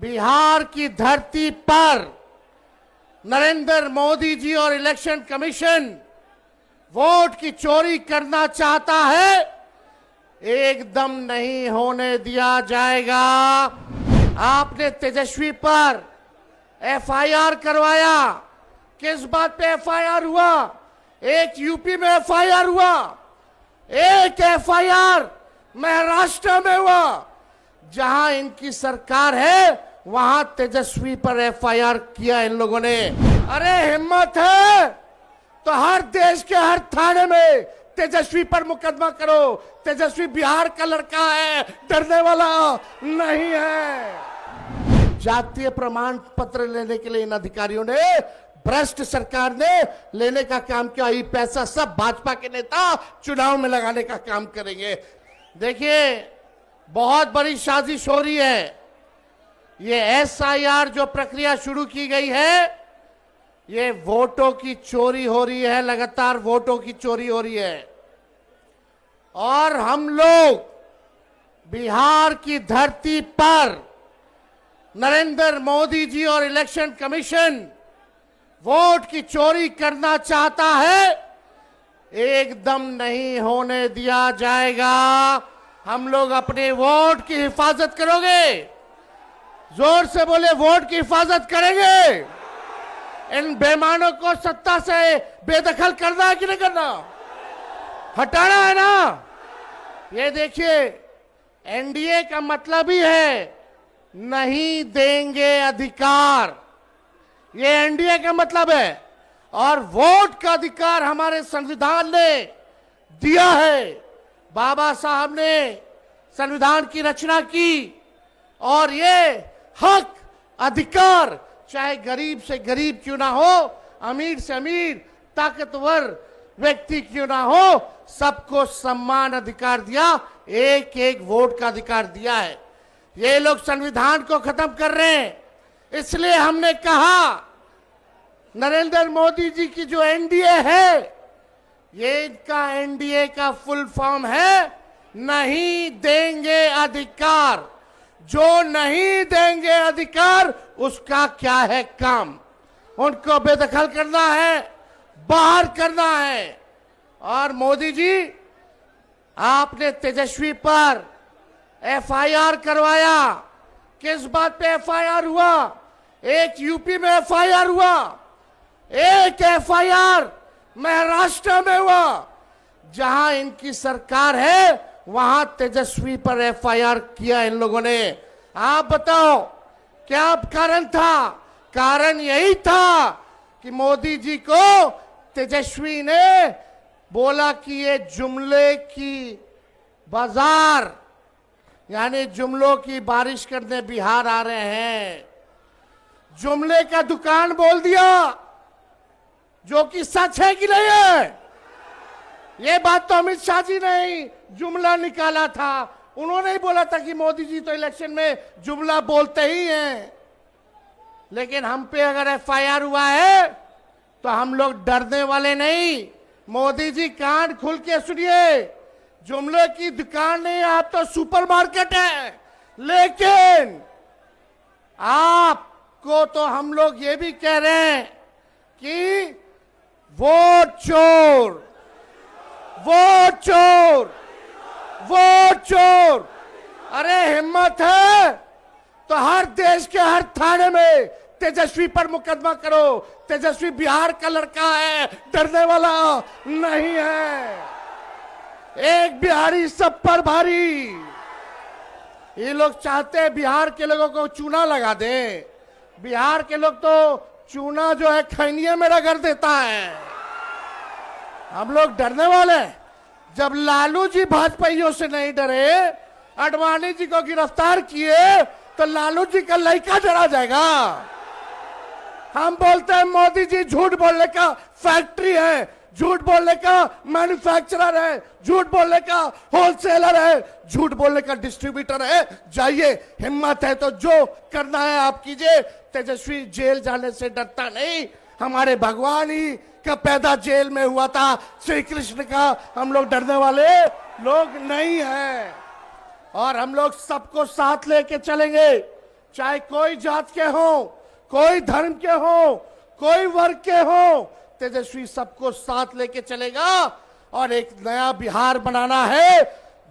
बिहार की धरती पर नरेंद्र मोदी जी और इलेक्शन कमीशन वोट की चोरी करना चाहता है, एकदम नहीं होने दिया जाएगा। आपने तेजस्वी पर एफआईआर करवाया, किस बात पे एफआईआर हुआ? एक यूपी में एफआईआर हुआ, एक एफआईआर महाराष्ट्र में हुआ। जहां इनकी सरकार है वहां तेजस्वी पर एफआईआर किया इन लोगों ने। अरे हिम्मत है तो हर देश के हर थाने में तेजस्वी पर मुकदमा करो। तेजस्वी बिहार का लड़का है, डरने वाला नहीं है। जातीय प्रमाण पत्र लेने के लिए इन अधिकारियों ने, भ्रष्ट सरकार ने लेने का काम किया। ये पैसा सब भाजपा के नेता चुनाव में लगाने का काम करेंगे। देखिए, बहुत बड़ी साजिश हो रही है। ये एसआईआर जो प्रक्रिया शुरू की गई है, ये वोटों की चोरी हो रही है, लगातार वोटों की चोरी हो रही है। और हम लोग बिहार की धरती पर नरेंद्र मोदी जी और इलेक्शन कमीशन वोट की चोरी करना चाहता है, एकदम नहीं होने दिया जाएगा। हम लोग अपने वोट की हिफाजत करोगे? जोर से बोले, वोट की हिफाजत करेंगे। इन बेईमानों को सत्ता से बेदखल करना है कि नहीं करना? हटाना है ना? ये देखिए, एनडीए का मतलब ही है नहीं देंगे अधिकार। ये एनडीए का मतलब है। और वोट का अधिकार हमारे संविधान ने दिया है। बाबा साहब ने संविधान की रचना की और ये हक, अधिकार, चाहे गरीब से गरीब क्यों ना हो, अमीर से अमीर, ताकतवर व्यक्ति क्यों ना हो, सबको समान अधिकार दिया। एक एक वोट का अधिकार दिया है। ये लोग संविधान को खत्म कर रहे हैं। इसलिए हमने कहा, नरेंद्र मोदी जी की जो एनडीए है, ये इनका एनडीए का फुल फॉर्म है नहीं देंगे अधिकार। जो नहीं देंगे अधिकार, उसका क्या है काम? उनको बेदखल करना है, बाहर करना है। और मोदी जी, आपने तेजस्वी पर एफआईआर करवाया, किस बात पे एफआईआर हुआ? एक यूपी में एफआईआर हुआ, एक एफआईआर महाराष्ट्र में हुआ। जहां इनकी सरकार है वहां तेजस्वी पर एफआईआर किया इन लोगों ने। आप बताओ क्या कारण था? कारण यही था कि मोदी जी को तेजस्वी ने बोला कि ये जुमले की बाजार, यानी जुमलों की बारिश करने बिहार आ रहे हैं। जुमले का दुकान बोल दिया, जो कि सच है कि नहीं है? ये बात तो अमित शाह जी ने ही जुमला निकाला था। उन्होंने ही बोला था कि मोदी जी तो इलेक्शन में जुमला बोलते ही हैं। लेकिन हम पे अगर एफआईआर हुआ है तो हम लोग डरने वाले नहीं। मोदी जी, कान खुल के सुनिए, जुमले की दुकान नहीं, आप तो सुपरमार्केट है। लेकिन आपको तो हम लोग ये भी कह रहे हैं कि वोट चोर, वोट चोर, वोट चोर। अरे हिम्मत है तो हर देश के हर थाने में तेजस्वी पर मुकदमा करो। तेजस्वी बिहार का लड़का है, डरने वाला नहीं है। एक बिहारी सब पर भारी। ये लोग चाहते हैं बिहार के लोगों को चूना लगा दे। बिहार के लोग तो चूना जो है खैनिये में रगड़ देता है। हम लोग डरने वाले? जब लालू जी भाजपाइयों से नहीं डरे, अडवाणी जी को गिरफ्तार किए, तो लालू जी का लड़का डरा जाएगा? हम बोलते हैं मोदी जी झूठ बोलने का फैक्ट्री है, झूठ बोलने का मैन्युफैक्चरर है, झूठ बोलने का होलसेलर है, झूठ बोलने का डिस्ट्रीब्यूटर है। जाइए, हिम्मत है तो जो करना है आप कीजिए। तेजस्वी जेल जाने से डरता नहीं। हमारे भगवान ही का पैदा जेल में हुआ था, श्री कृष्ण का। हम लोग डरने वाले लोग नहीं हैं। और हम लोग सबको साथ लेके चलेंगे। चाहे कोई जात के हो, कोई धर्म के हो, कोई वर्ग के हो, तेजस्वी सबको साथ लेके चलेगा और एक नया बिहार बनाना है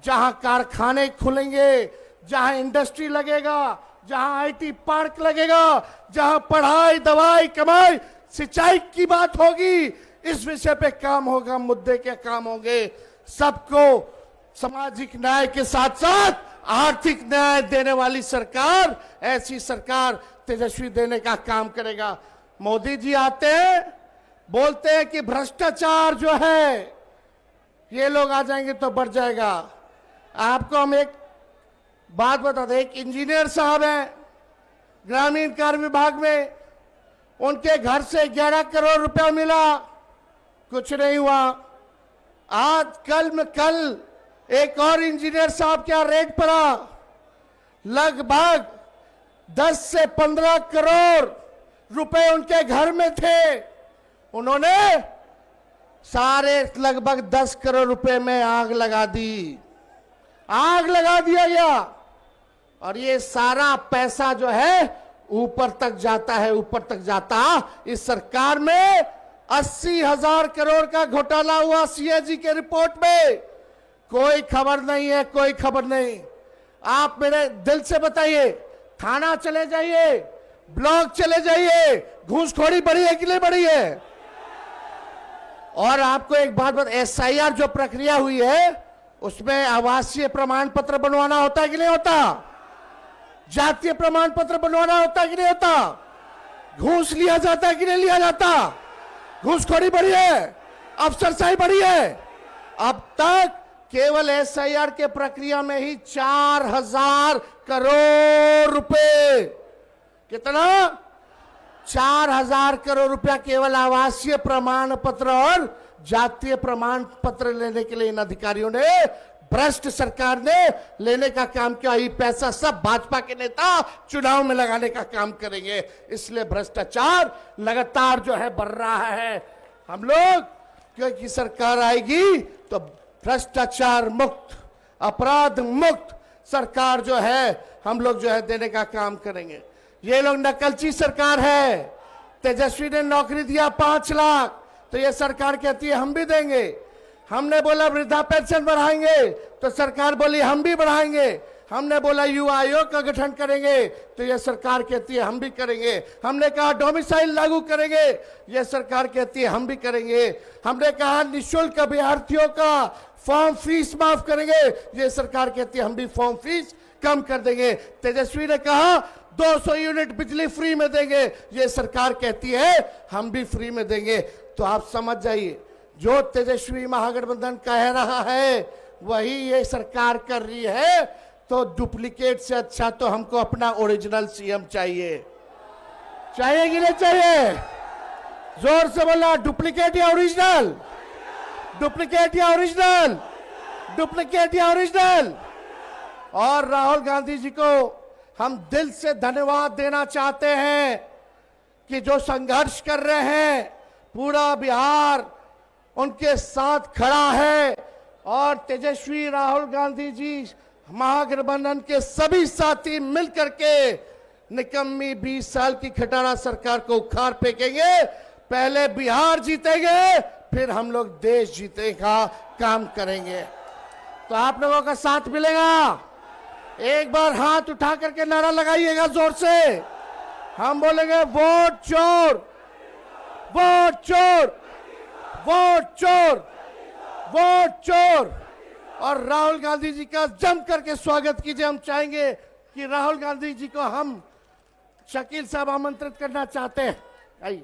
जहां कारखाने खुलेंगे, जहां इंडस्ट्री लगेगा, जहां आईटी पार्क लगेगा, जहां पढ़ाई, दवाई, कमाई, सिंचाई की बात होगी। इस विषय पे काम होगा, मुद्दे के काम होंगे। सबको सामाजिक न्याय के साथ साथ आर्थिक न्याय देने वाली सरकार, ऐसी सरकार तेजस्वी देने का काम करेगा। मोदी जी आते हैं, बोलते हैं कि भ्रष्टाचार जो है ये लोग आ जाएंगे तो बढ़ जाएगा। आपको हम एक बात बता दें, एक इंजीनियर साहब हैं ग्रामीण कार्य विभाग में, उनके घर से 11 करोड़ रुपया मिला, कुछ नहीं हुआ। आज कल एक और इंजीनियर साहब क्या रेट पड़ा, लगभग 10 से 15 करोड़ रुपए उनके घर में थे, उन्होंने सारे लगभग 10 करोड़ रुपए में आग लगा दी, आग लगा दिया गया। और ये सारा पैसा जो है ऊपर तक जाता है, ऊपर तक जाता। इस सरकार में 80,000 करोड़ का घोटाला हुआ सीएजी के रिपोर्ट में, कोई खबर नहीं है, कोई खबर नहीं। आप मेरे दिल से बताइए, थाना चले जाइए, ब्लॉक चले जाइए, घूसखोरी बढ़ी है कि नहीं बढ़ी है? और आपको एक बात एसआईआर जो प्रक्रिया हुई है उसमें आवासीय प्रमाण पत्र बनवाना होता है कि नहीं होता? जातीय प्रमाण पत्र बनवाना होता है कि नहीं होता? घूस लिया जाता है कि नहीं लिया जाता? घूसखोरी बढ़ी है, अफसरशाही बढ़ी है। अब तक केवल एसआईआर के प्रक्रिया में ही 4,000 करोड़ रुपए, कितना? 4,000 करोड़ रुपया केवल आवासीय प्रमाण पत्र और जातीय प्रमाण पत्र लेने के लिए इन अधिकारियों ने, भ्रष्ट सरकार ने लेने का काम किया। ये पैसा सब भाजपा के नेता चुनाव में लगाने का काम करेंगे, इसलिए भ्रष्टाचार लगातार जो है बढ़ रहा है। हम लोग क्योंकि सरकार आएगी तो भ्रष्टाचार मुक्त, अपराध मुक्त सरकार जो है हम लोग जो है देने का काम करेंगे। ये लोग नकलची सरकार है। तेजस्वी ने नौकरी दिया 5 लाख, तो ये सरकार कहती है हम भी देंगे। हमने बोला वृद्धा पेंशन बढ़ाएंगे, तो सरकार बोली हम भी बढ़ाएंगे। हमने बोला युवा आयोग का गठन करेंगे, तो ये सरकार कहती है हम भी करेंगे। हमने कहा डोमिसाइल लागू करेंगे, ये सरकार कहती है हम भी करेंगे। हमने कहा निःशुल्क अभ्यर्थियों का फॉर्म फीस माफ करेंगे, ये सरकार कहती है हम भी फॉर्म फीस कम कर देंगे। तेजस्वी ने कहा 200 यूनिट बिजली फ्री में देंगे, ये सरकार कहती है हम भी फ्री में देंगे। तो आप समझ जाइए, जो तेजस्वी महागठबंधन कह रहा है वही ये सरकार कर रही है। तो डुप्लीकेट से अच्छा तो हमको अपना ओरिजिनल सीएम चाहिए। चाहिए कि नहीं चाहिए? जोर से बोला, डुप्लीकेट या ओरिजिनल? डुप्लीकेट या ओरिजिनल? डुप्लीकेट या ओरिजिनल? और राहुल गांधी जी को हम दिल से धन्यवाद देना चाहते हैं कि जो संघर्ष कर रहे हैं, पूरा बिहार उनके साथ खड़ा है। और तेजस्वी राहुल गांधी जी महागठबंधन के सभी साथी मिलकर के निकम्मी 20 साल की खटारा सरकार को उखाड़ फेंकेंगे। पहले बिहार जीतेंगे, फिर हम लोग देश जीतने का काम करेंगे। तो आप लोगों का साथ मिलेगा। एक बार हाथ उठा करके नारा लगाइएगा जोर से। हम बोलेंगे वोट चोर, वोट चोर, वोट चोर, वोट चोर। और राहुल गांधी जी का जम करके स्वागत कीजिए। हम चाहेंगे कि राहुल गांधी जी को हम शकील साहब आमंत्रित करना चाहते हैं। आइए।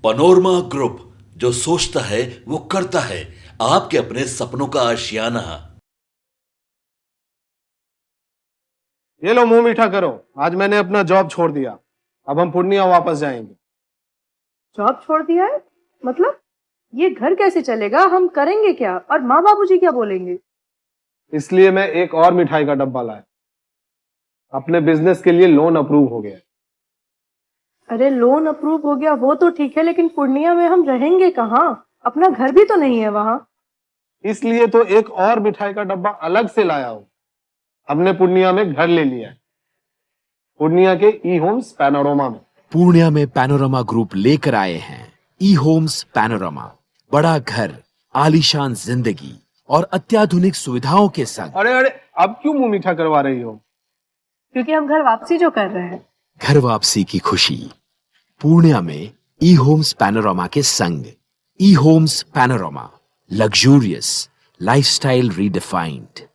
पनोरमा ग्रुप, जो सोचता है वो करता है। आपके अपने सपनों का आशियाना। ये लो मुंह मीठा करो, आज मैंने अपना जॉब छोड़ दिया। अब हम पूर्णिया वापस जाएंगे। जॉब छोड़ दिया है? मतलब ये घर कैसे चलेगा? हम करेंगे क्या? और माँ बाबूजी क्या बोलेंगे? इसलिए मैं एक और मिठाई का डब्बा लाया। अपने बिजनेस के लिए लोन अप्रूव हो गया। अरे लोन अप्रूव हो गया वो तो ठीक है, लेकिन पूर्णिया में हम रहेंगे कहाँ? अपना घर भी तो नहीं है वहां। इसलिए तो एक और मिठाई का डब्बा अलग से लाया हूं। हमने पूर्णिया में घर ले लिया है, पूर्णिया के ई होम्स पैनोरमा में। पूर्णिया में पैनोरमा ग्रुप लेकर आए हैं ई होम्स पैनोरमा। बड़ा घर, आलीशान जिंदगी और अत्याधुनिक सुविधाओं के संग। अरे अरे, अब क्यों मुंह मीठा करवा रही हो? क्योंकि हम घर वापसी जो कर रहे हैं। घर वापसी की खुशी पूर्णिया में ई होम्स पैनोरमा के संग। ई homes panorama, luxurious lifestyle redefined.